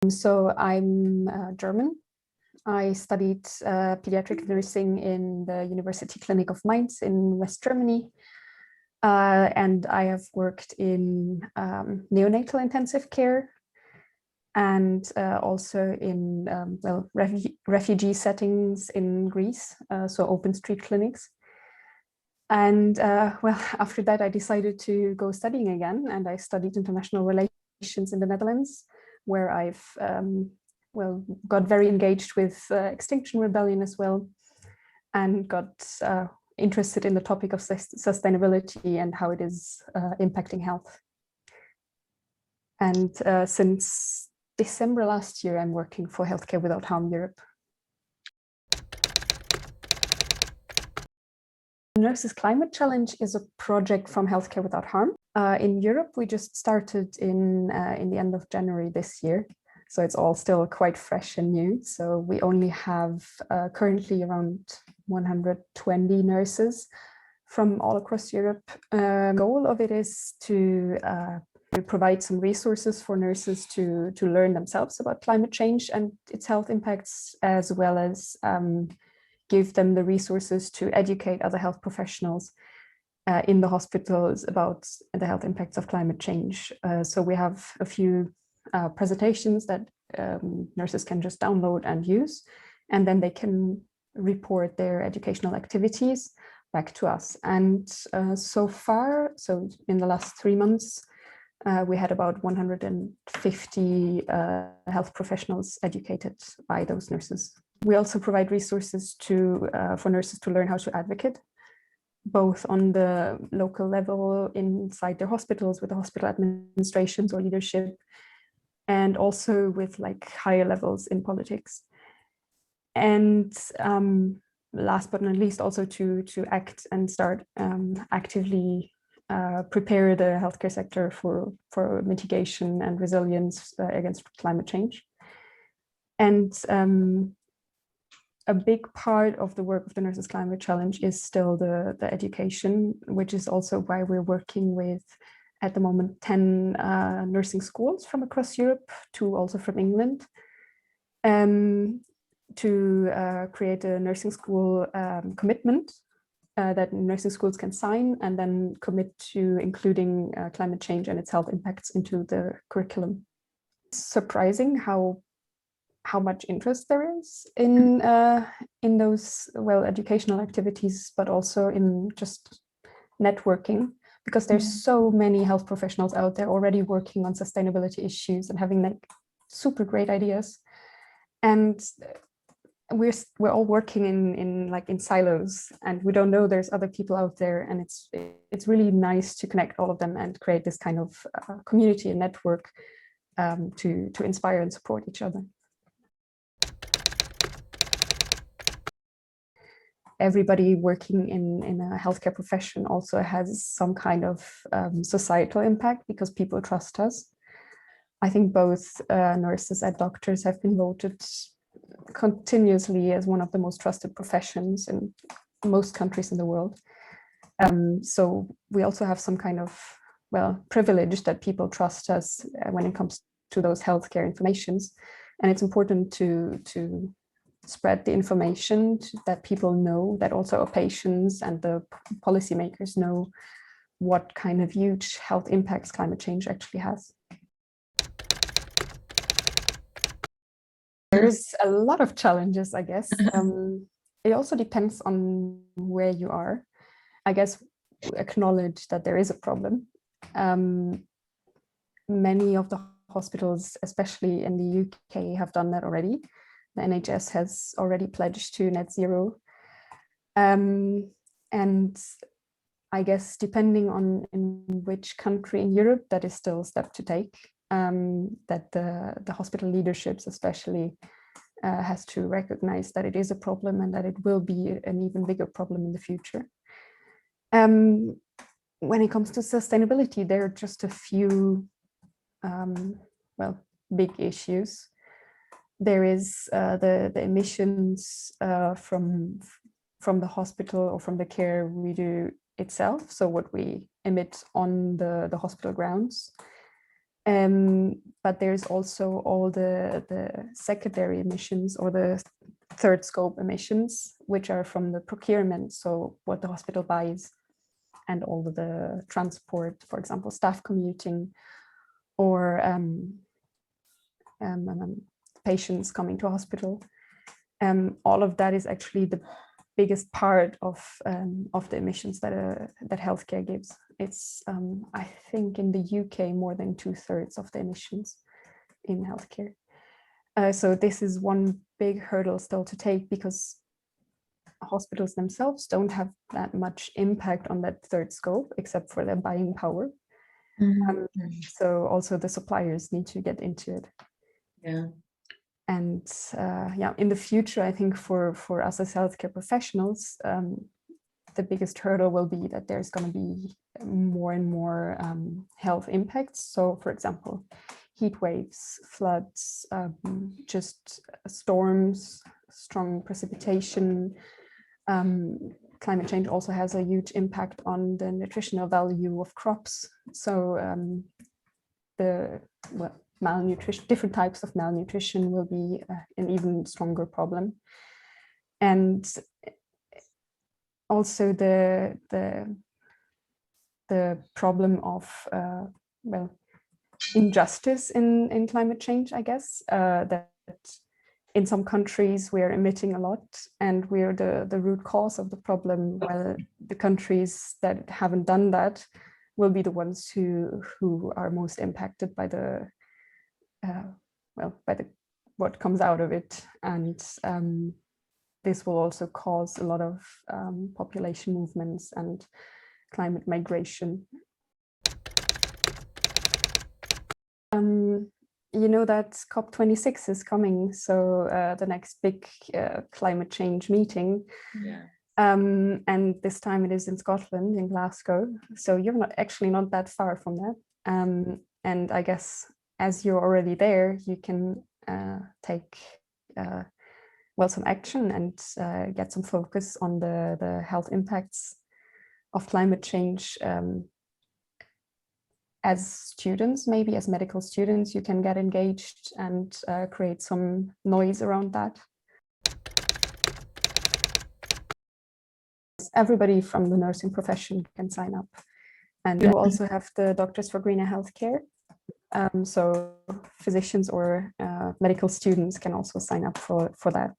So I'm German. I studied pediatric nursing in the University Clinic of Mainz in West Germany. And I have worked in neonatal intensive care and also in refugee settings in Greece, so open street clinics. And after that, I decided to go studying again, and I studied international relations in the Netherlands, where I've got very engaged with Extinction Rebellion as well, and got interested in the topic of sustainability and how it is impacting health. And since December last year, I'm working for Healthcare Without Harm Europe. The Nurses Climate Challenge is a project from Healthcare Without Harm. In Europe, we just started in the end of January this year. So it's all still quite fresh and new. So we only have currently around 120 nurses from all across Europe. The goal of it is to provide some resources for nurses to learn themselves about climate change and its health impacts, as well as give them the resources to educate other health professionals in the hospitals about the health impacts of climate change. So we have a few presentations that nurses can just download and use, and then they can report their educational activities back to us. And so far, so in the last 3 months, we had about 150 health professionals educated by those nurses. We also provide resources for nurses to learn how to advocate, both on the local level inside their hospitals with the hospital administrations or leadership, and also with like higher levels in politics. And last but not least, also to act and start actively prepare the healthcare sector for mitigation and resilience against climate change. And a big part of the work of the Nurses Climate Challenge is still the education, which is also why we're working with, at the moment, 10 nursing schools from across Europe, 2 also from England, to create a nursing school commitment that nursing schools can sign and then commit to including climate change and its health impacts into the curriculum. It's surprising how much interest there is in those educational activities, but also in just networking, because there's so many health professionals out there already working on sustainability issues and having like super great ideas, and we're all working in silos, and we don't know there's other people out there, and it's really nice to connect all of them and create this kind of community and network to inspire and support each other. Everybody working in a healthcare profession also has some kind of societal impact because people trust us. I think both nurses and doctors have been voted continuously as one of the most trusted professions in most countries in the world. So we also have some kind of, privilege that people trust us when it comes to those healthcare informations. And it's important to spread the information that people know, that also our patients and the policymakers know what kind of huge health impacts climate change actually has. There's a lot of challenges, I guess. It also depends on where you are. I guess we acknowledge that there is a problem. Many of the hospitals, especially in the UK, have done that already. The NHS has already pledged to net zero. And I guess depending on in which country in Europe, that is still a step to take, that the hospital leaderships especially has to recognize that it is a problem and that it will be an even bigger problem in the future. When it comes to sustainability, there are just a few big issues. There is the emissions from the hospital or from the care we do itself, so what we emit on the hospital grounds. But there's also all the secondary emissions or the third scope emissions, which are from the procurement, so what the hospital buys, and all of the transport, for example, staff commuting, or patients coming to a hospital. All of that is actually the biggest part of the emissions that healthcare gives. It's I think in the UK more than 2/3 of the emissions in healthcare. So this is one big hurdle still to take, because hospitals themselves don't have that much impact on that third scope, except for their buying power. So also the suppliers need to get into it. Yeah. And yeah, in the future, I think for us as healthcare professionals, the biggest hurdle will be that there's going to be more and more health impacts. So, for example, heat waves, floods, just storms, strong precipitation. Climate change also has a huge impact on the nutritional value of crops. So malnutrition, different types of malnutrition will be an even stronger problem. And also the problem of injustice in climate change, I guess, that in some countries we are emitting a lot and we're the root cause of the problem, while the countries that haven't done that will be the ones who are most impacted by the what comes out of it. And this will also cause a lot of population movements and climate migration. You know that COP26 is coming, so the next big climate change meeting. Yeah. And this time it is in Scotland, in Glasgow. So you're not that far from that. And I guess as you're already there, you can take some action and get some focus on the health impacts of climate change. As students, maybe as medical students, you can get engaged and create some noise around that. Everybody from the nursing profession can sign up. And you also have the Doctors for Greener Healthcare. So physicians or medical students can also sign up for that.